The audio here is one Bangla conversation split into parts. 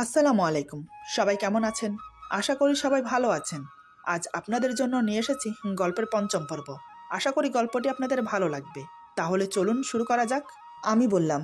আসসালামু আলাইকুম। সবাই কেমন আছেন? আশা করি সবাই ভালো আছেন। আজ আপনাদের জন্য নিয়ে এসেছি গল্পের পঞ্চম পর্ব। আশা করি গল্পটি আপনাদের ভালো লাগবে। তাহলে চলুন শুরু করা যাক। আমি বললাম,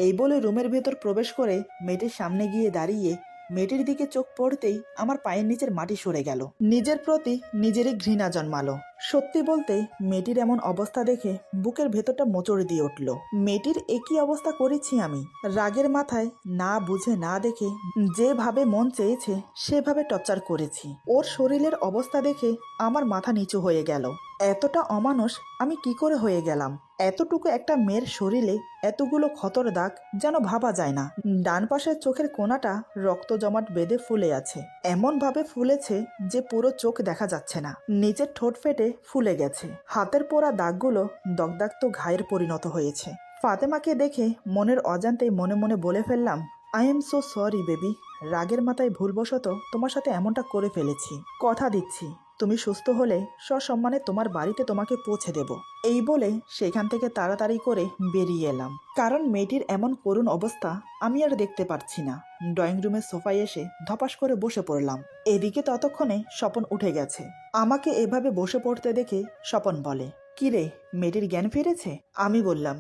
এই বলে রুমের ভেতর প্রবেশ করে মেয়েটির সামনে গিয়ে দাঁড়িয়ে মেয়েটির দিকে চোখ পড়তেই আমার পায়ের নিচের মাটি সরে গেল। নিজের প্রতি নিজেরই ঘৃণা জন্মালো। সত্যি বলতে মেয়েটির এমন অবস্থা দেখে বুকের ভেতরটা মোচড় দিয়ে উঠল। মেয়েটির একই অবস্থা করেছি আমি। রাগের মাথায় না বুঝে না দেখে যেভাবে মন চেয়েছে সেভাবে টর্চার করেছি। ওর শরীরের অবস্থা দেখে আমার মাথা নিচু হয়ে গেল। এতটা অমানুষ আমি কি করে হয়ে গেলাম? এতটুকু একটা মেয়ের শরীরে এতগুলো ক্ষতর দাগ যেন ভাবা যায় না। ডান পাশের চোখের কোণাটা রক্ত জমাট বেঁধে ফুলে আছে, এমন ভাবে ফুলেছে যে পুরো চোখ দেখা যাচ্ছে না। নিচের ঠোঁট ফেটে ফুলে গেছে। হাতের পোড়া দাগগুলো দগদাগ ঘায়ের পরিণত হয়েছে। ফাতেমাকে দেখে মনের অজান্তেই মনে মনে বলে ফেললাম, I am so sorry baby. রাগের মাথায় ভুলবশত তোমার সাথে এমনটা করে ফেলেছি। কথা দিচ্ছি তুমি সুস্থ হলে সসম্মানে তোমার বাড়িতে তোমাকে পৌঁছে দেব। এই বলে সেখান থেকে তাড়াতাড়ি করে বেরিয়ে এলাম, কারণ মেয়েটির এমন করুণ অবস্থা আমি আর দেখতে পারছি না। ড্রয়িং রুমের সোফায় এসে ধপাস করে বসে পড়লাম। এদিকে ততক্ষণে স্বপন উঠে গেছে। আমাকে এভাবে বসে পড়তে দেখে স্বপন বলে, কি রে, মেয়েটির জ্ঞান ফিরেছে? আমি বললাম,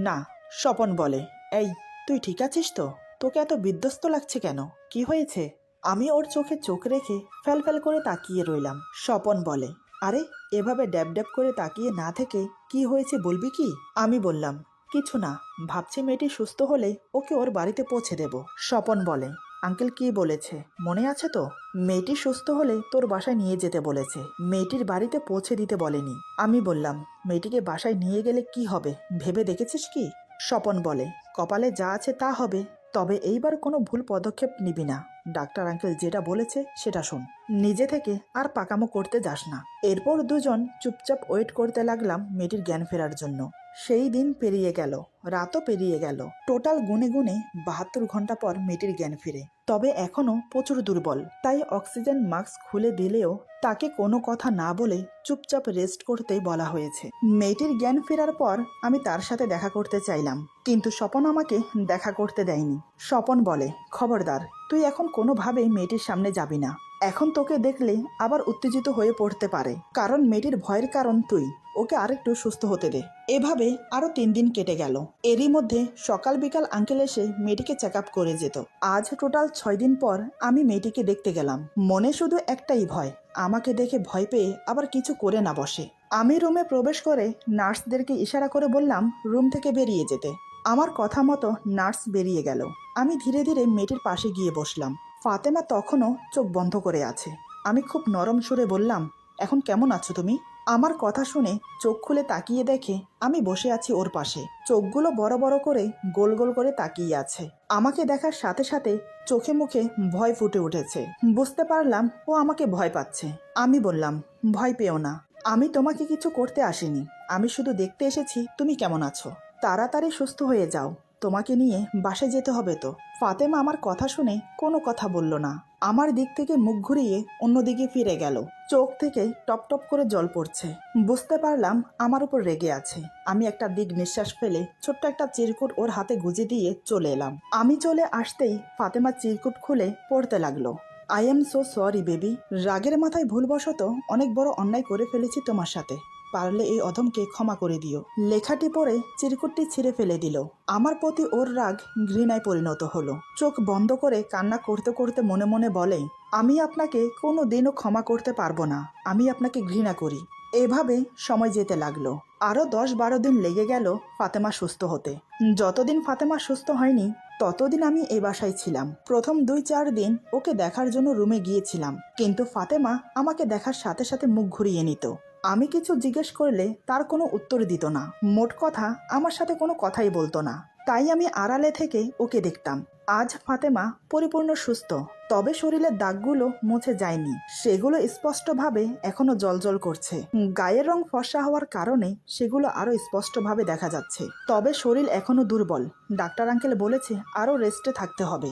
না। স্বপন বলে, এই তুই ঠিক আছিস তো? তোকে এত বিধ্বস্ত লাগছে কেন? কি হয়েছে? আমি ওর চোখে চোখ রেখে ফ্যাল ফ্যাল করে তাকিয়ে রইলাম। স্বপন বলে, আরে এভাবে ড্যাব ড্যাব করে তাকিয়ে না থেকে কি হয়েছে বলবি কি? আমি বললাম, কিছু না, ভাবছি মেয়েটি সুস্থ হলে ওকে ওর বাড়িতে পৌঁছে দেব। স্বপন বলে, আঙ্কেল কি বলেছে মনে আছে তো? মেয়েটি সুস্থ হলে তোর বাসায় নিয়ে যেতে বলেছে, মেয়েটির বাড়িতে পৌঁছে দিতে বলেনি। আমি বললাম, মেয়েটিকে বাসায় নিয়ে গেলে কি হবে ভেবে দেখেছিস কি? স্বপন বলে, কপালে যা আছে তা হবে, তবে এইবার কোনো ভুল পদক্ষেপ নিবি না। ডাক্তার আঙ্কেল যেটা বলেছে সেটা শোন, নিজে থেকে আর পাকামো করতে যাস না। এরপর দুজন চুপচাপ ওয়েট করতে লাগলাম মেয়েটির জ্ঞান ফেরার জন্য। সেই দিন পেরিয়ে গেল, রাতও পেরিয়ে গেল। টোটাল গুনে গুনে 72 ঘন্টা পর মেয়েটির জ্ঞান ফিরে। তবে এখনো প্রচুর দুর্বল, তাই অক্সিজেন মাস্ক খুলে দিলেও তাকে কোনো কথা না বলে চুপচাপ রেস্ট করতে বলা হয়েছে। মেয়েটির জ্ঞান ফেরার পর আমি তার সাথে দেখা করতে চাইলাম, কিন্তু স্বপন আমাকে দেখা করতে দেয়নি। স্বপন বলে, খবরদার, তুই এখন কোনোভাবেই মেয়েটির সামনে যাবি না। এখন তোকে দেখলে আবার উত্তেজিত হয়ে পড়তে পারে, কারণ মেয়েটির ভয়ের কারণ তুই। ওকে আরেকটু সুস্থ হতে দে। এভাবে আরো 3 দিন কেটে গেল। এরই মধ্যে সকাল বিকাল আঙ্কেল এসে মেয়েটিকে চেক আপ করে যেত। আজ টোটাল 6 দিন পর আমি মেয়েটিকে দেখতে গেলাম। মনে শুধু একটাই ভয়, আমাকে দেখে ভয় পেয়ে আবার কিছু করে না বসে। আমি রুমে প্রবেশ করে নার্সদেরকে ইশারা করে বললাম রুম থেকে বেরিয়ে যেতে। আমার কথা মতো নার্স বেরিয়ে গেল। আমি ধীরে ধীরে মেয়েটির পাশে গিয়ে বসলাম। ফাতেমা তখনও চোখ বন্ধ করে আছে। আমি খুব নরম সুরে বললাম, এখন কেমন আছো তুমি? আমার কথা শুনে চোখ খুলে তাকিয়ে দেখে আমি বসে আছি ওর পাশে। চোখগুলো বড় বড় করে গোল গোল করে তাকিয়ে আছে। আমাকে দেখার সাথে সাথে চোখে মুখে ভয় ফুটে উঠেছে। বুঝতে পারলাম ও আমাকে ভয় পাচ্ছে। আমি বললাম, ভয় পেও না, আমি তোমাকে কিছু করতে আসিনি। আমি শুধু দেখতে এসেছি তুমি কেমন আছো। তাড়াতাড়ি সুস্থ হয়ে যাও, তোমাকে নিয়ে বাসায় যেতে হবে তো। ফাতেমা আমার কথা শুনে কোনো কথা বলল না। আমার দিক থেকে মুখ ঘুরিয়ে অন্যদিকে ফিরে গেল। চোখ থেকে টপ টপ করে জল পড়ছে। বুঝতে পারলাম আমার উপর রেগে আছে। আমি একটা দিক নিঃশ্বাস ফেলে ছোট্ট একটা চিরকুট ওর হাতে গুজে দিয়ে চলে এলাম। আমি চলে আসতেই ফাতেমা চিরকুট খুলে পড়তে লাগলো, I am so sorry baby. রাগের মাথায় ভুলবশত অনেক বড় অন্যায় করে ফেলেছি তোমার সাথে। পারলে এই অধমকে ক্ষমা করে দিও। লেখাটি পড়ে চিরকুটটি ছিঁড়ে ফেলে দিল। আমার প্রতি ওর রাগ ঘৃণায় পরিণত হলো। চোখ বন্ধ করে কান্না করতে করতে মনে মনে বলে, আমি আপনাকে কোনো দিনও ক্ষমা করতে পারবো না। আমি আপনাকে ঘৃণা করি। এভাবে সময় যেতে লাগলো। আরও 10-12 দিন লেগে গেল ফাতেমা সুস্থ হতে। যতদিন ফাতেমা সুস্থ হয়নি ততদিন আমি এই বাসায় ছিলাম। প্রথম 2-4 দিন ওকে দেখার জন্য রুমে গিয়েছিলাম, কিন্তু ফাতেমা আমাকে দেখার সাথে সাথে মুখ ঘুরিয়ে নিত। আমি কিছু জিজ্ঞেস করলে তার কোনো উত্তর দিত না। মোট কথা আমার সাথে কোনো কথাই বলতো না। তাই আমি আড়ালে থেকে ওকে দেখতাম। আজ ফাতেমা পরিপূর্ণ সুস্থ, তবে শরীরের দাগগুলো মুছে যায়নি। সেগুলো স্পষ্টভাবে এখনো জ্বলজ্বল করছে। গায়ের রং ফর্সা হওয়ার কারণে সেগুলো আরো স্পষ্টভাবে দেখা যাচ্ছে। তবে শরীর এখনো দুর্বল। ডাক্তার আঙ্কেল বলেছে আরো রেস্টে থাকতে হবে।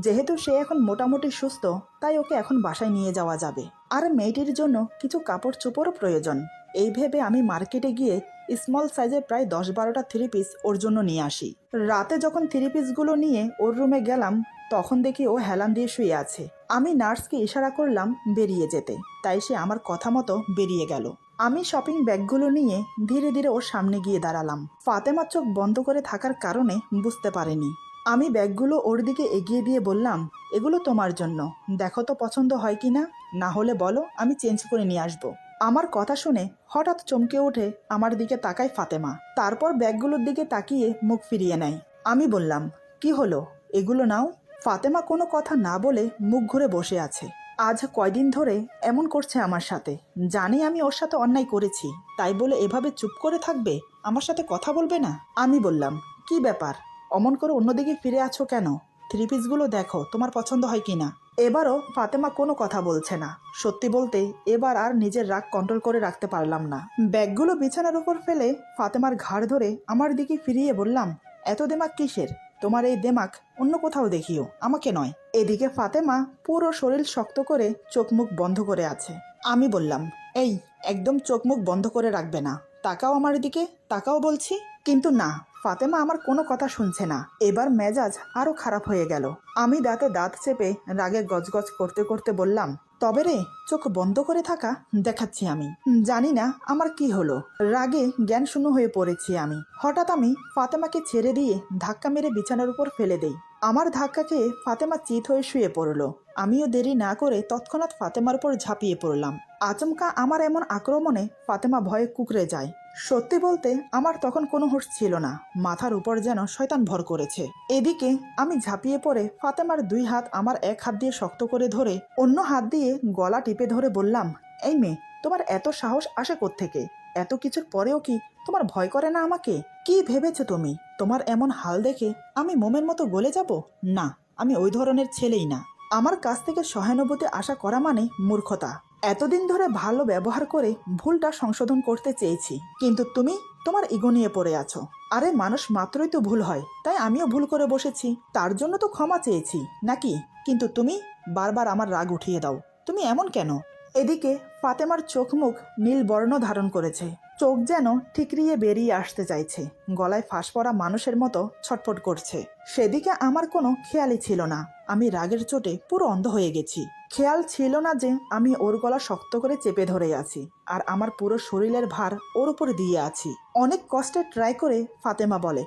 যেহেতু সে এখন মোটামুটি সুস্থ, তাই ওকে এখন বাসায় নিয়ে যাওয়া যাবে। আর মেয়েটির জন্য কিছু কাপড় চোপড়ও প্রয়োজন। এই ভেবে আমি মার্কেটে গিয়ে স্মল সাইজের প্রায় 10-12টা 3 পিস ওর জন্য নিয়ে আসি। রাতে যখন 3 পিসগুলো নিয়ে ওর রুমে গেলাম তখন দেখি ও হেলান দিয়ে শুয়ে আছে। আমি নার্সকে ইশারা করলাম বেরিয়ে যেতে, তাই সে আমার কথা মতো বেরিয়ে গেল। আমি শপিং ব্যাগগুলো নিয়ে ধীরে ধীরে ওর সামনে গিয়ে দাঁড়ালাম। ফাতেমা চোখ বন্ধ করে থাকার কারণে বুঝতে পারেনি। আমি ব্যাগগুলো ওর দিকে এগিয়ে দিয়ে বললাম, এগুলো তোমার জন্য, দেখো তো পছন্দ হয় কি না, না হলে বলো, আমি চেঞ্জ করে নিয়ে আসবো। আমার কথা শুনে হঠাৎ চমকে উঠে আমার দিকে তাকায় ফাতেমা। তারপর ব্যাগগুলোর দিকে তাকিয়ে মুখ ফিরিয়ে নেয়। আমি বললাম, কি হলো, এগুলো নাও। ফাতেমা কোনো কথা না বলে মুখ ঘুরে বসে আছে। আজ কয়দিন ধরে এমন করছে আমার সাথে। জানি আমি ওর সাথে অন্যায় করেছি, তাই বলে এভাবে চুপ করে থাকবে, আমার সাথে কথা বলবে না? আমি বললাম, কি ব্যাপার, অমন করে অন্যদিকে ফিরে আছো কেন? থ্রি পিসগুলো দেখো তোমার পছন্দ হয় কিনা। এবারও ফাতেমা কোনো কথা বলছে না। সত্যি বলতে এবার আর নিজের রাগ কন্ট্রোল করে রাখতে পারলাম না। ব্যাগগুলো বিছানার উপর ফেলে ফাতেমার ঘাড় ধরে আমার দিকে ফিরিয়ে বললাম, এত দেমাক কিসের? তোমার এই দেমাক অন্য কোথাও দেখিও, আমাকে নয়। এদিকে ফাতেমা পুরো শরীর শক্ত করে চোখ মুখ বন্ধ করে আছে। আমি বললাম, এই একদম চোখ মুখ বন্ধ করে রাখবে না, তাকাও আমার দিকে, তাকাও বলছি। কিন্তু না, ফাতেমা আমার কোনো কথা শুনছে না। এবার মেজাজ আরো খারাপ হয়ে গেল। আমি দাঁতে দাঁত চেপে রাগে গজগজ করতে করতে বললাম, তবে রে, চোখ বন্ধ করে থাকা দেখাচ্ছি আমি। জানি না আমার কি হলো, রাগে জ্ঞান শূন্য হয়ে পড়েছি আমি। হঠাৎ আমি ফাতেমাকে ছেড়ে দিয়ে ধাক্কা মেরে বিছানার উপর ফেলে দেই। আমার ধাক্কা খেয়ে ফাতেমা চিত হয়ে শুয়ে পড়ল। আমিও দেরি না করে তৎক্ষণাৎ ফাতেমার উপর ঝাঁপিয়ে পড়লাম। আচমকা আমার এমন আক্রমণে ফাতেমা ভয়ে কুঁকড়ে যায়। সত্যি বলতে আমার তখন কোনো হুঁশ ছিল না, মাথার উপর যেন শয়তান ভর করেছে। এদিকে আমি ঝাঁপিয়ে পড়ে ফাতেমার দুই হাত আমার এক হাত দিয়ে শক্ত করে ধরে অন্য হাত দিয়ে গলা টিপে ধরে বললাম, এই মেয়ে, তোমার এত সাহস আসে কোত্থেকে? এত কিছুর পরেও কি তোমার ভয় করে না আমাকে? কি ভেবেছো তুমি? তোমার এমন হাল দেখে আমি মোমের মতো গলে যাব? না, আমি ওই ধরনের ছেলেই না। আমার কাছ থেকে সহানুভূতি আশা করা মানে মূর্খতা। এতদিন ধরে ভালো ব্যবহার করে ভুলটা সংশোধন করতে চেয়েছি, কিন্তু তুমি তোমার ইগো নিয়ে পড়ে আছো। আরে মানুষ মাত্রই তো ভুল হয়, তাই আমিও ভুল করে বসেছি, তার জন্য তো ক্ষমা চেয়েছি নাকি? কিন্তু তুমি বারবার আমার রাগ উঠিয়ে দাও। তুমি এমন কেন? এদিকে ফাতেমার চোখ মুখ নীল বর্ণ ধারণ করেছে, চোখ যেন ঠিকরিয়ে বেরিয়ে আসতে চাইছে, গলায় ফাঁস পড়া মানুষের মতো ছটফট করছে। সেদিকে আমার কোনো খেয়ালই ছিল না। আমি রাগের চোটে পুরো অন্ধ হয়ে গেছি। খেয়াল ছিল না যে আমি ওর গলা শক্ত করে চেপে ধরে আছি, আর আমার পুরো শরীরের ভার ওর উপর দিয়ে আছি। অনেক কষ্টে ট্রাই করে ফাতেমা বলে,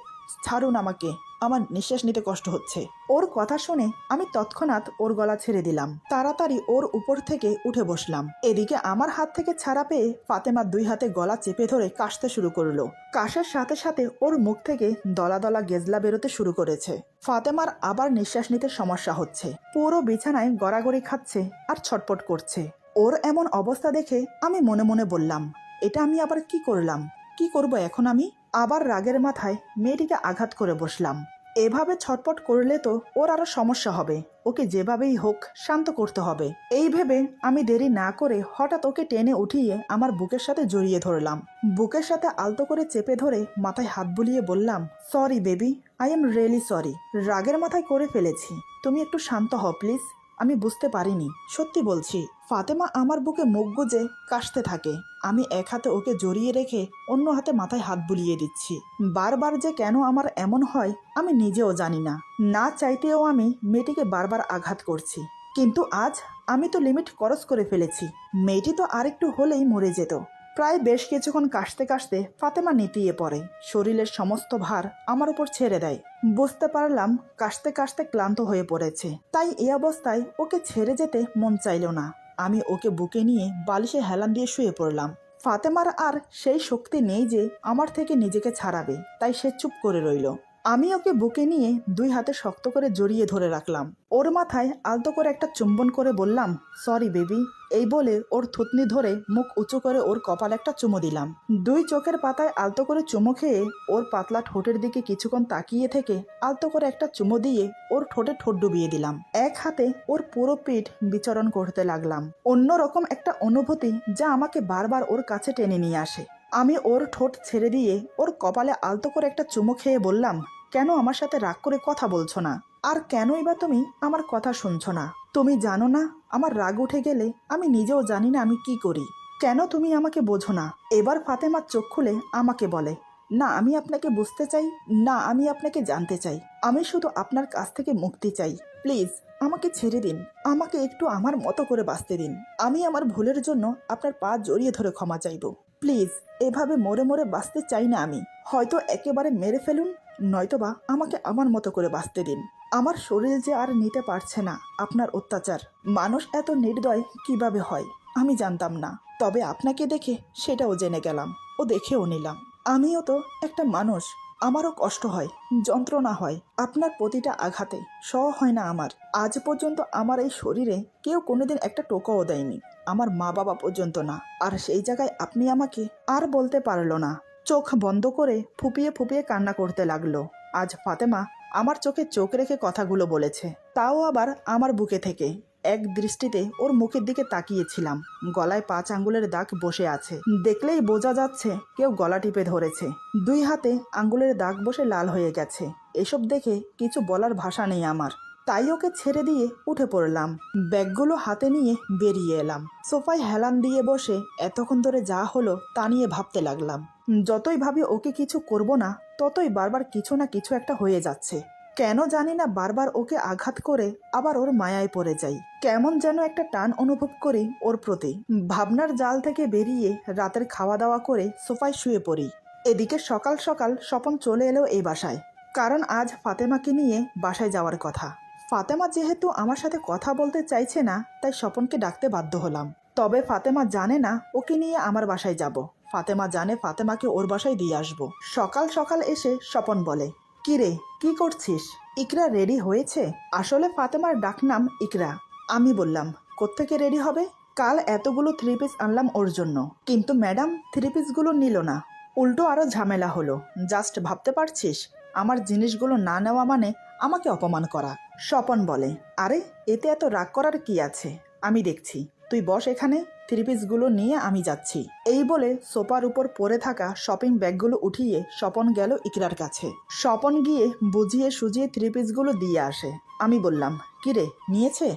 ছাড়ুন আমাকে, আমার নিঃশ্বাস নিতে কষ্ট হচ্ছে। ওর কথা শুনে আমি তৎক্ষণাৎ ওর গলা ছেড়ে দিলাম। তাড়াতাড়ি ওর উপর থেকে উঠে বসলাম। এদিকে আমার হাত থেকে ছাড়া পেয়ে ফাতেমা দুই হাতে গলা চেপে ধরে কাশতে শুরু করলো। কাশের সাথে সাথে ওর মুখ থেকে দলা দলা গেজলা বেরোতে শুরু করেছে। ফাতেমার আবার নিঃশ্বাস নিতে সমস্যা হচ্ছে, পুরো বিছানায় গড়াগড়ি খাচ্ছে আর ছটপট করছে। ওর এমন অবস্থা দেখে আমি মনে মনে বললাম, এটা আমি আবার কি করলাম? কি করব এখন আমি? আবার রাগের মাথায় মেয়েটিকে আঘাত করে বসলাম। এভাবে ছটপট করলে তো ওর আরো সমস্যা হবে, ওকে যেভাবেই হোক শান্ত করতে হবে। এই ভেবে আমি দেরি না করে হঠাৎ ওকে টেনে উঠিয়ে আমার বুকের সাথে জড়িয়ে ধরলাম। বুকের সাথে আলতো করে চেপে ধরে মাথায় হাত বুলিয়ে বললাম, sorry baby, I am really sorry. রাগের মাথায় করে ফেলেছি, তুমি একটু শান্ত হও প্লিজ। আমি বুঝতে পারিনি, সত্যি বলছি। ফাতেমা আমার বুকে মুখ গুজে কাশতে থাকে। আমি এক হাতে ওকে জড়িয়ে রেখে অন্য হাতে মাথায় হাত বুলিয়ে দিচ্ছি। বারবার যে কেন আমার এমন হয় আমি নিজেও জানি না। না চাইতেও আমি মেয়েটিকে বারবার আঘাত করছি, কিন্তু আজ আমি তো লিমিট ক্রস করে ফেলেছি। মেয়েটি তো আরেকটু হলেই মরে যেত। প্রায় বেশ কিছুক্ষণ কাশতে কাশতে ফাতেমা নেতিয়ে পড়ে, শরীরের সমস্ত ভার আমার উপর ছেড়ে দেয়। বুঝতে পারলাম কাশতে কাশতে ক্লান্ত হয়ে পড়েছে, তাই এই অবস্থায় ওকে ছেড়ে যেতে মন চাইল না। আমি ওকে বুকে নিয়ে বালিশে হেলান দিয়ে শুয়ে পড়লাম। ফাতেমার আর সেই শক্তি নেই যে আমার থেকে নিজেকে ছাড়াবে, তাই সে চুপ করে রইল। আমি ওকে বুকে নিয়ে দুই হাতে শক্ত করে জড়িয়ে ধরে রাখলাম। ওর মাথায় আলতো করে একটা চুম্বন করে বললাম, সরি বেবি। এই বলে ওর থুতনি ধরে মুখ উঁচু করে ওর কপালে একটা চুমো দিলাম। দুই চোখের পাতায় আলতো করে চুমো খেয়ে ওর পাতলা ঠোঁটের দিকে কিছুক্ষণ তাকিয়ে থেকে আলতো করে একটা চুমো দিয়ে ওর ঠোঁটে ঠোঁট ডুবিয়ে দিলাম। এক হাতে ওর পুরো পিঠ বিচরণ করতে লাগলাম। অন্যরকম একটা অনুভূতি যা আমাকে বারবার ওর কাছে টেনে নিয়ে আসে। আমি ওর ঠোঁট ছেড়ে দিয়ে ওর কপালে আলতো করে একটা চুমো খেয়ে বললাম, কেন আমার সাথে রাগ করে কথা বলছো না? আর কেনই বা তুমি আমার কথা শুনছো না? তুমি জানো না আমার রাগ উঠে গেলে আমি নিজেও জানি না আমি কি করি। কেন তুমি আমাকে বোঝো না? এবার ফাতেমা চোখ খুলে আমাকে বলে, না আমি আপনাকে বুঝতে চাই, না আমি আপনাকে জানতে চাই। আমি শুধু আপনার কাছ থেকে মুক্তি চাই। প্লিজ আমাকে ছেড়ে দিন, আমাকে একটু আমার মতো করে বাঁচতে দিন। আমি আমার ভুলের জন্য আপনার পা জড়িয়ে ধরে ক্ষমা চাইব। প্লিজ এভাবে মরে মরে বাঁচতে চাই না আমি। হয়তো একেবারে মেরে ফেলুন, নয়তোবা আমাকে আমার মতো করে বাঁচতে দিন। আমার শরীর যে আর নিতে পারছে না আপনার অত্যাচার। মানুষ এত নির্দয় কিভাবে হয় আমি জানতাম না, তবে আপনাকে দেখে সেটাও জেনে গেলাম ও দেখেও নিলাম। আমিও তো একটা মানুষ, আমারও কষ্ট হয়, যন্ত্রণা হয় আপনার প্রতিটা আঘাতে। হয় না আমার। আজ পর্যন্ত আমার এই শরীরে কেউ কোনোদিন একটা টোকাও দেয়নি, আমার মা বাবা পর্যন্ত না। আর সেই জায়গায় আপনি আমাকে আর বলতে পারলো না। চোখ বন্ধ করে ফুপিয়ে ফুপিয়ে কান্না করতে লাগলো। আজ ফাতেমা আমার চোখে চোখ রেখে কথাগুলো বলেছে, তাও আবার আমার বুকে থেকে। এক দৃষ্টিতে ওর মুখের দিকে তাকিয়েছিলাম। গলায় 5 আঙ্গুলের দাগ বসে আছে, দেখলেই বোঝা যাচ্ছে কেউ গলা টিপে ধরেছে। 2 হাতে আঙ্গুলের দাগ বসে লাল হয়ে গেছে। এসব দেখে কিছু বলার ভাষা নেই আমার। তাই ওকে ছেড়ে দিয়ে উঠে পড়লাম। ব্যাগগুলো হাতে নিয়ে বেরিয়ে এলাম। সোফায় হেলান দিয়ে বসে এতক্ষণ ধরে যা হলো তা নিয়ে ভাবতে লাগলাম। যতই ভাবি ওকে কিছু করব না, ততই বারবার কিছু না কিছু একটা হয়ে যাচ্ছে। কেন জানি না বারবার ওকে আঘাত করে আবার ওর মায়ায় পড়ে যাই। কেমন যেন একটা টান অনুভব করি ওর প্রতি। ভাবনার জাল থেকে বেরিয়ে রাতের খাওয়া দাওয়া করে সোফায় শুয়ে পড়ি। এদিকে সকাল সকাল স্বপন চলে এলো এই বাসায়, কারণ আজ ফাতেমাকে নিয়ে বাসায় যাওয়ার কথা। ফাতেমা যেহেতু আমার সাথে কথা বলতে চাইছে না, তাই স্বপনকে ডাকতে বাধ্য হলাম। তবে ফাতেমা জানে না ওকে নিয়ে আমার বাসায় যাব। ফাতেমা জানে ফাতেমাকে ওর বাসায় দিয়ে আসবো। সকাল সকাল এসে স্বপন বলে, কি রে কি করছিস? ইকরা রেডি হয়েছে? আসলে ফাতেমার ডাকনাম ইকরা। আমি বললাম, কোত্থেকে রেডি হবে? কাল এতগুলো 3 পিস আনলাম ওর জন্য, কিন্তু ম্যাডাম 3 পিসগুলো নিল না। উল্টো আরো ঝামেলা হলো। জাস্ট ভাবতে পারছিস, আমার জিনিসগুলো না নেওয়া মানে আমাকে অপমান করা। স্বপন বলে, আরে এতে এত রাগ করার কি আছে, আমি দেখছি। তুই বস এখানে, 3 পিসগুলো নিয়ে আমি যাচ্ছি। এই বলে সোফার উপর পড়ে থাকা শপিং ব্যাগগুলো উঠিয়ে স্বপন গেল ইকরার কাছে। স্বপন গিয়ে বুঝিয়ে সুজিয়ে 3 পিসগুলো দিয়ে আসে। আমি বললাম, কিরে নিয়েছে?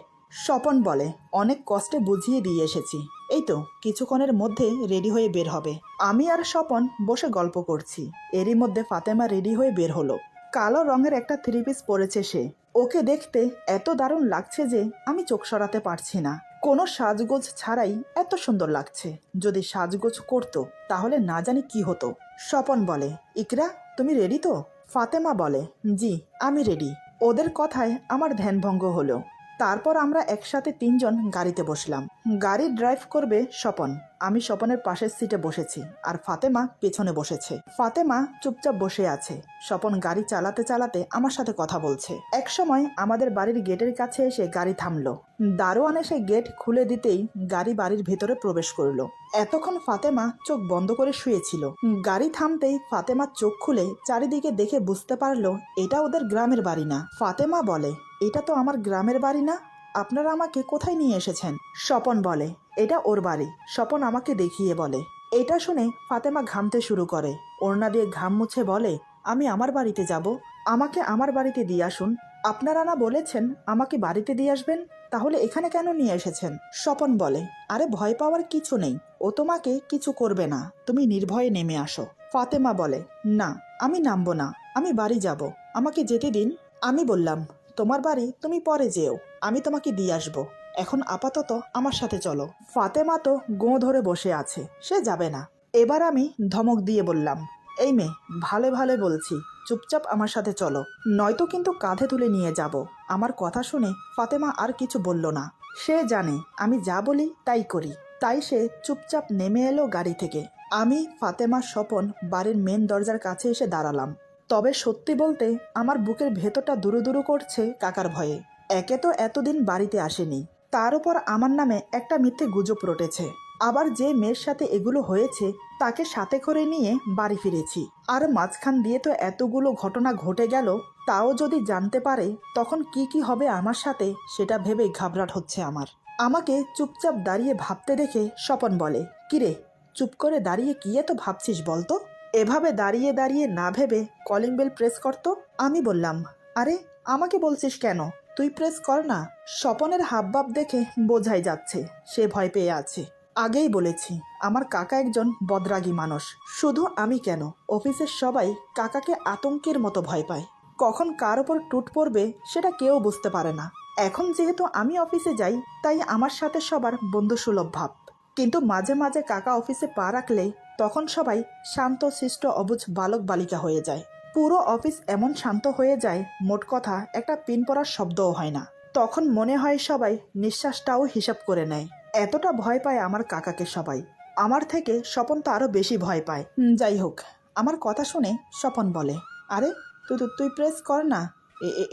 স্বপন বলে, অনেক কষ্টে বুঝিয়ে দিয়ে এসেছি, এই তো কিছুক্ষণের মধ্যে রেডি হয়ে বের হবে। আমি আর স্বপন বসে গল্প করছি। এরই মধ্যে ফাতেমা রেডি হয়ে বের হলো। কালো রঙের একটা 3 পিস পরেছে সে। ওকে দেখতে এত দারুণ লাগছে যে আমি চোখ সরাতে পারছি না। কোনো সাজগোজ ছাড়াই এত সুন্দর লাগছে। যদি সাজগোজ করতো তাহলে না জানি কি হতো। স্বপন বলে, ইকরা তুমি রেডি তো? ফাতেমা বলে, জি আমি রেডি। ওদের কথায় আমার ধ্যানভঙ্গ হলো। তারপর আমরা একসাথে 3 জন গাড়িতে বসলাম। গাড়ি ড্রাইভ করবে স্বপন। আমি স্বপনের পাশের সিটে বসেছি আর ফাতেমা পেছনে বসেছে। ফাতেমা চুপচাপ বসে আছে। স্বপন গাড়ি চালাতে চালাতে আমার সাথে কথা বলছে। এক সময় আমাদের বাড়ির গেটের কাছে এসে গাড়ি থামলো। দারোয়ান এসে গেট খুলে দিতেই গাড়ি বাড়ির ভেতরে প্রবেশ করলো। এতক্ষণ ফাতেমা চোখ বন্ধ করে শুয়েছিল। গাড়ি থামতেই ফাতেমা চোখ খুলে চারিদিকে দেখে বুঝতে পারলো এটা ওদের গ্রামের বাড়ি না। ফাতেমা বলে, এটা তো আমার গ্রামের বাড়ি না, আপনারা আমাকে কোথায় নিয়ে এসেছেন? স্বপন বলে, এটা ওর বাড়ি। স্বপন আমাকে দেখিয়ে বলে। এটা শুনে ফাতেমা ঘামতে শুরু করে। ওড়না দিয়ে ঘাম মুছে বলে, আমি আমার বাড়িতে যাব, আমাকে আমার বাড়িতে দিয়ে আসুন। আপনারা না বলেছেন আমাকে বাড়িতে দিয়ে আসবেন, তাহলে এখানে কেন নিয়ে এসেছেন? স্বপন বলে, আরে ভয় পাওয়ার কিছু নেই, ও তোমাকে কিছু করবে না, তুমি নির্ভয়ে নেমে আসো। ফাতেমা বলে, না আমি নামবো না, আমি বাড়ি যাব, আমাকে যেতে দিন। আমি বললাম, তোমার বাড়ি তুমি পরে যেও, আমি তোমাকে দিয়ে আসবো, এখন আপাতত আমার সাথে চলো। ফাতেমা তো গোঁ ধরে বসে আছে, সে যাবে না। এবার আমি ধমক দিয়ে বললাম, এই মেয়ে ভালো ভালো বলছি, চুপচাপ আমার সাথে চলো, নয়তো কিন্তু কাঁধে তুলে নিয়ে যাব। আমার কথা শুনে ফাতেমা আর কিছু বলল না। সে জানে আমি যা বলি তাই করি, তাই সে চুপচাপ নেমে এলো গাড়ি থেকে। আমি, ফাতেমা, স্বপন বাড়ির মেন দরজার কাছে এসে দাঁড়ালাম। তবে সত্যি বলতে আমার বুকের ভেতরটা দুরু দুরু করছে কাকার ভয়ে। একে তো এতদিন বাড়িতে আসেনি, তার উপর আমার নামে একটা মিথ্যে গুজব রটেছে। আবার যে মেয়ের সাথে এগুলো হয়েছে তাকে সাথে করে নিয়ে বাড়ি ফিরেছি। আর মাঝখান দিয়ে তো এতগুলো ঘটনা ঘটে গেল, তাও যদি জানতে পারে তখন কি কি হবে আমার সাথে, সেটা ভেবেই ঘাবড়াট হচ্ছে আমার। আমাকে চুপচাপ দাঁড়িয়ে ভাবতে দেখে স্বপন বলে, কিরে চুপ করে দাঁড়িয়ে কি এত ভাবছিস বলতো? এভাবে দাঁড়িয়ে দাঁড়িয়ে না ভেবে কলিং বেল প্রেস করতো। আমি বললাম, আরে আমাকে বলছিস কেন, তুই প্রেস কর না। স্বপনের হাবভাব দেখে বোঝাই যাচ্ছে সে ভয় পেয়ে আছে। আগেই বলেছি আমার কাকা একজন বদরাগী মানুষ। শুধু আমি কেন, অফিসের সবাই কাকাকে আতঙ্কের মতো ভয় পায়। কখন কার ওপর টুট পড়বে সেটা কেউ বুঝতে পারে না। এখন যেহেতু আমি অফিসে যাই তাই আমার সাথে সবার বন্ধুসুলভ ভাব, কিন্তু মাঝে মাঝে কাকা অফিসে পা রাখলে তখন সবাই শান্ত শিষ্ট অবুঝ বালক বালিকা হয়ে যায়। পুরো অফিস এমন শান্ত হয়ে যায়, মোট কথা একটা পিন পড়ার শব্দও হয় না। তখন মনে হয় সবাই নিঃশ্বাসটাও হিসাব করে নেয়। এতটা ভয় পায় আমার কাকাকে সবাই। আমার থেকে স্বপন তো আরো বেশি ভয় পায়। যাই হোক, আমার কথা শুনে স্বপন বলে, আরে তুই তুই তুই প্রেস কর না,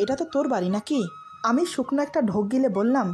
এটা তো তোর বাড়ি নাকি? আমি শুকনো একটা ঢোক গিলে বললাম,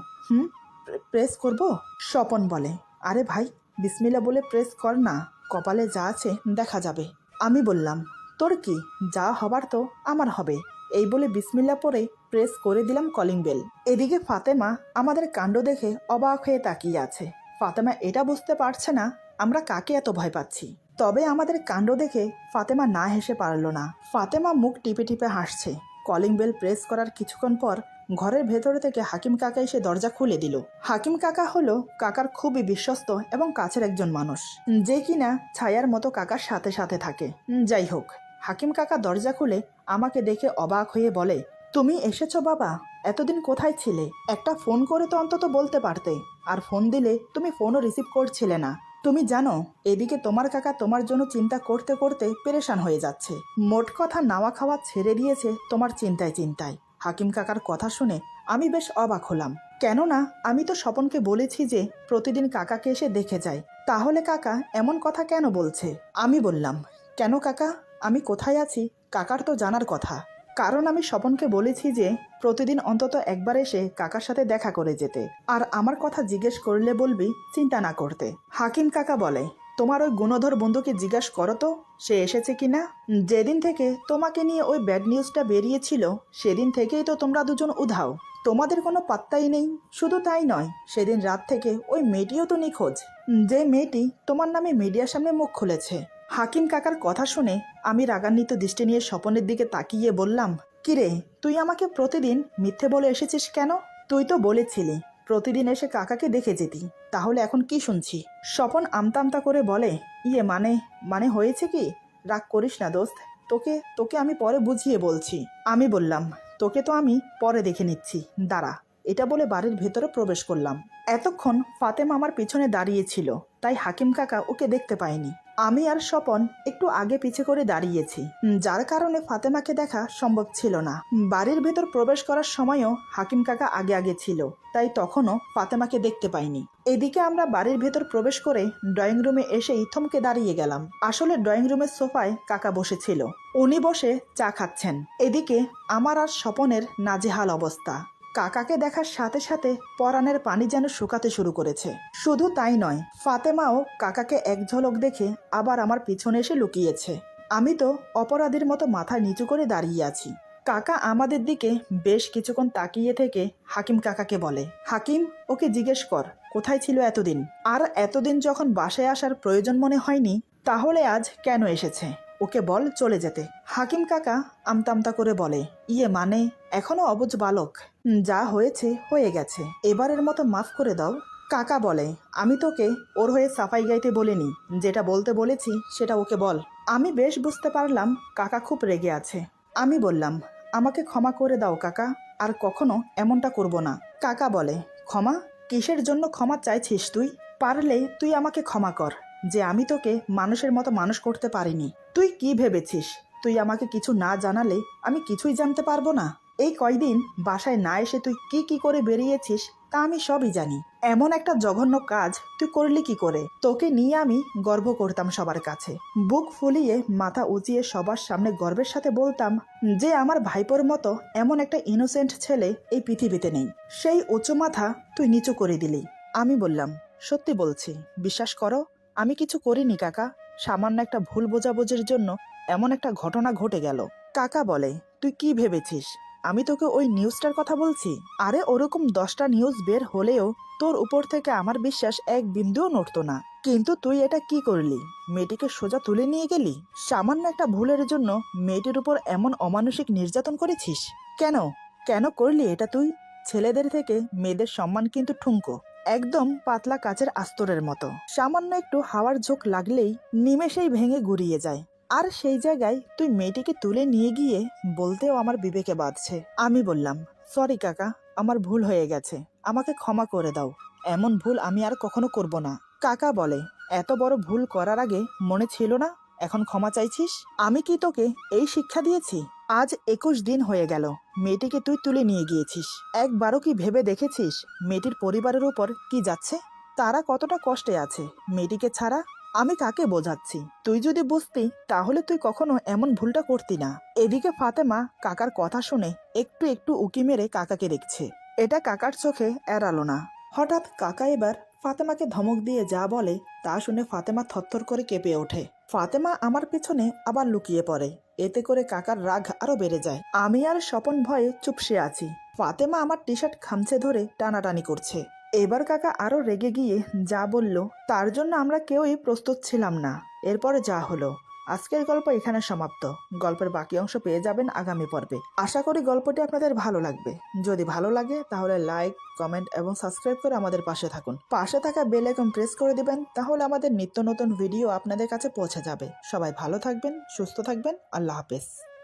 প্রেস করব। স্বপন বলে, আরে ভাই বিসমিল্লাহ বলে প্রেস কর না, কপালে যা আছে দেখা যাবে। আমি বললাম, তোর কি, যা হবার তো আমার হবে। এই বলে বিসমিল্লাহ পরে প্রেস করে দিলাম কলিং বেল। এদিকে ফাতেমা আমাদের কাণ্ড দেখে অবাক হয়ে তাকিয়ে আছে। ফাতেমা এটা বুঝতে পারছে না আমরা কাকে এত ভয় পাচ্ছি। তবে আমাদের কাণ্ড দেখে ফাতেমা না হেসে পারল না। ফাতেমা মুখ টিপে টিপে হাসছে। কলিং বেল প্রেস করার কিছুক্ষণ পর ঘরের ভেতরে থেকে হাকিম কাকা এসে দরজা খুলে দিল। হাকিম কাকা হলো কাকার খুবই বিশ্বস্ত এবং কাছের একজন মানুষ, যে কিনা ছায়ার মতো কাকার সাথে সাথে থাকে। যাই হোক, হাকিম কাকা দরজা খুলে আমাকে দেখে অবাক হয়ে বলে, তুমি এসেছো বাবা? এতদিন কোথায় ছিলে? একটা ফোন করে তো অন্তত বলতে পারতে। আর ফোন দিলে তুমি ফোনও রিসিভ করছিলে না। তুমি জানো এদিকে তোমার কাকা তোমার জন্য চিন্তা করতে করতে পেরেশান হয়ে যাচ্ছে। মোট কথা নাওয়া খাওয়া ছেড়ে দিয়েছে তোমার চিন্তায় চিন্তায়। হাকিম কাকার কথা শুনে আমি বেশ অবাক হলাম, কেননা আমি তো স্বপনকে বলেছি যে প্রতিদিন কাকাকে এসে দেখে যায়। তাহলে কাকা এমন কথা কেন বলছে? আমি বললাম, কেন কাকা, আমি কোথায় আছি কাকার তো জানার কথা। কারণ আমি স্বপনকে বলেছি যে প্রতিদিন অন্তত একবার এসে কাকার সাথে দেখা করে যেতে, আর আমার কথা জিজ্ঞেস করলে বলবি চিন্তা না করতে। হাকিম কাকা বলে, তোমার ওই গুণধর বন্ধুকে জিজ্ঞাসা করো তো সে এসেছে কিনা। যেদিন থেকে তোমাকে নিয়ে ওই ব্যাড নিউজটা বেরিয়েছিল সেদিন থেকেই তো তোমরা দুজন উধাও, তোমাদের কোনো পাত্তাই নেই। শুধু তাই নয়, সেদিন রাত থেকে ওই মেয়েটিও তো নিখোঁজ, যে মেয়েটি তোমার নামে মিডিয়ার সামনে মুখ খুলেছে। হাকিম কাকার কথা শুনে আমি রাগান্বিত দৃষ্টি নিয়ে স্বপনের দিকে তাকিয়ে বললাম, কিরে, তুই আমাকে প্রতিদিন মিথ্যে বলে এসেছিস কেন? তুই তো বলেছিলি প্রতিদিন এসে কাকাকে দেখে যেতি, তাহলে এখন কি শুনছি? স্বপন আমতা আমতা করে বলে, ইয়ে মানে মানে হয়েছে কি, রাগ করিস না দোস্ত, তোকে তোকে আমি পরে বুঝিয়ে বলছি। আমি বললাম, তোকে তো আমি পরে দেখে নিচ্ছি, দাঁড়া। এটা বলে বাড়ির ভেতরে প্রবেশ করলাম। এতক্ষণ ফাতেমা আমার পিছনে দাঁড়িয়েছিল, তাই হাকিম কাকা ওকে দেখতে পায়নি। আমি আর স্বপন একটু আগে পিছে করে দাঁড়িয়েছি, যার কারণে ফাতেমাকে দেখা সম্ভব ছিল না। বাড়ির ভেতর প্রবেশ করার সময়ও হাকিম কাকা আগে আগে ছিল, তাই তখনও ফাতেমাকে দেখতে পাইনি। এদিকে আমরা বাড়ির ভেতর প্রবেশ করে ড্রয়িং রুমে এসেই থমকে দাঁড়িয়ে গেলাম। আসলে ড্রয়িং রুমের সোফায় কাকা বসেছিল, উনি বসে চা খাচ্ছেন। এদিকে আমার আর স্বপনের নাজেহাল অবস্থা। কাকাকে দেখার সাথে সাথে পরাণের পানি যেন শুকাতে শুরু করেছে। শুধু তাই নয়, ফাতেমাও কাকাকে এক ঝলক দেখে আবার আমার পিছনে এসে লুকিয়েছে। আমি তো অপরাধীর মতো মাথা নিচু করে দাঁড়িয়ে আছি। কাকা আমাদের দিকে বেশ কিছুক্ষণ তাকিয়ে থেকে হাকিম কাকাকে বলে, হাকিম, ওকে জিজ্ঞেস কর কোথায় ছিল এতদিন, আর এতদিন যখন বাসায় আসার প্রয়োজন মনে হয়নি তাহলে আজ কেন এসেছে। ওকে বল চলে যেতে। হাকিম কাকা আমতা আমতা করে বলে, ইয়ে মানে এখনো অবুঝ বালক, যা হয়েছে হয়ে গেছে, এবারের মতো মাফ করে দাও। কাকা বলে, আমি তোকে ওর হয়ে সাফাই গাইতে বলিনি, যেটা বলতে বলেছি সেটা ওকে বল। আমি বেশ বুঝতে পারলাম কাকা খুব রেগে আছে। আমি বললাম, আমাকে ক্ষমা করে দাও কাকা, আর কখনো এমনটা করব না। কাকা বলে, ক্ষমা? কিসের জন্য ক্ষমা চাইছিস তুই? পারলে তুই আমাকে ক্ষমা কর যে আমি তোকে মানুষের মতো মানুষ করতে পারিনি। তুই কি ভেবেছিস তুই আমাকে কিছু না জানালে আমি কিছুই জানতে পারবো না? এই কয়দিন বাসায় না এসে তুই কি কি করে বেরিয়েছিস তা আমি সবই জানি। এমন একটা জঘন্য কাজ তুই করলি কি করে? তোকে নিয়ে আমি গর্ব করতাম সবার কাছে, বুক ফুলিয়ে মাথা উঁচিয়ে সবার সামনে গর্বের সাথে বলতাম যে আমার ভাইপোর মতো এমন একটা ইনোসেন্ট ছেলে এই পৃথিবীতে নেই। সেই উঁচু মাথা তুই নিচু করে দিলি। আমি বললাম, সত্যি বলছি, বিশ্বাস করো আমি কিছু করিনি কাকা, সামান্য একটা ভুল বোঝাবুঝির জন্য এমন একটা ঘটনা ঘটে গেল। কাকা বলে, তুই কি ভেবেছিস আমি তোকে ওই নিউজটার কথা বলছি? আরে ওরকম 10টা নিউজ বের হলেও তোর উপর থেকে আমার বিশ্বাস এক বিন্দুও নড়তো না। কিন্তু তুই এটা কি করলি? মেয়েটিকে সোজা তুলে নিয়ে গেলি। সামান্য একটা ভুলের জন্য মেয়েটির উপর এমন অমানসিক নির্যাতন করেছিস। কেন কেন করলি এটা তুই? ছেলেদের থেকে মেয়েদের সম্মান কিন্তু ঠুনকো। একদম পাতলা কাচের আস্তরের মতো। সামান্য একটু হাওয়ার ঝোঁক লাগলেই নিমেষেই ভেঙে গুড়িয়ে যায়। আর সেই জায়গায় তুই মেয়েটিকে তুলে নিয়ে গিয়ে বলতেও আমার বিবেকে বাধছে। আমি বললাম, সরি কাকা, আমার ভুল হয়ে গেছে, আমাকে ক্ষমা করে দাও, এমন ভুল আমি আর কখনো করব না। কাকা বলে, এত বড় ভুল করার আগে মনে ছিল না, এখন ক্ষমা চাইছিস? আমি কি তোকে এই শিক্ষা দিয়েছি? আজ 21 দিন হয়ে গেল মেয়েটিকে তুই তুলে নিয়ে গিয়েছিস। একবারও কি ভেবে দেখেছিস মেয়েটির পরিবারের উপর কি যাচ্ছে? তারা কতটা কষ্টে আছে মেয়েটিকে ছাড়া? আমি কাকে বোঝাচ্ছি? তুই যদি বুঝতি তাহলে তুই কখনো এমন ভুলটা করতি না। এদিকে ফাতেমা কাকার কথা শুনে একটু একটু উকি মেরে কাকাকে দেখছে। এটা কাকার চোখে এড়ালো না। হঠাৎ কাকা এবার ফাতেমাকে ধমক দিয়ে যা বলে তা শুনে ফাতেমা থরথর করে কেঁপে ওঠে। ফাতেমা আমার পেছনে আবার লুকিয়ে পড়ে। এতে করে কাকার রাগ আরো বেড়ে যায়। আমি আর স্বপন ভয়ে চুপসে আছি। ফাতেমা আমার টি শার্ট খামচে ধরে টানাটানি করছে। এবার কাকা আরো রেগে গিয়ে যা বলল তার জন্য আমরা কেউই প্রস্তুত ছিলাম না। এরপরে যা হলো। আজকের গল্প এখানে সমাপ্ত। গল্পের বাকি অংশ পেয়ে যাবেন আগামী পর্বে। আশা করি গল্পটি আপনাদের ভালো লাগবে। যদি ভালো লাগে তাহলে লাইক, কমেন্ট এবং সাবস্ক্রাইব করে আমাদের পাশে থাকুন। পাশে থাকা বেল আইকন প্রেস করে দিবেন, তাহলে আমাদের নিত্য নতুন ভিডিও আপনাদের কাছে পৌঁছে যাবে। সবাই ভালো থাকবেন, সুস্থ থাকবেন। আল্লাহ হাফেজ।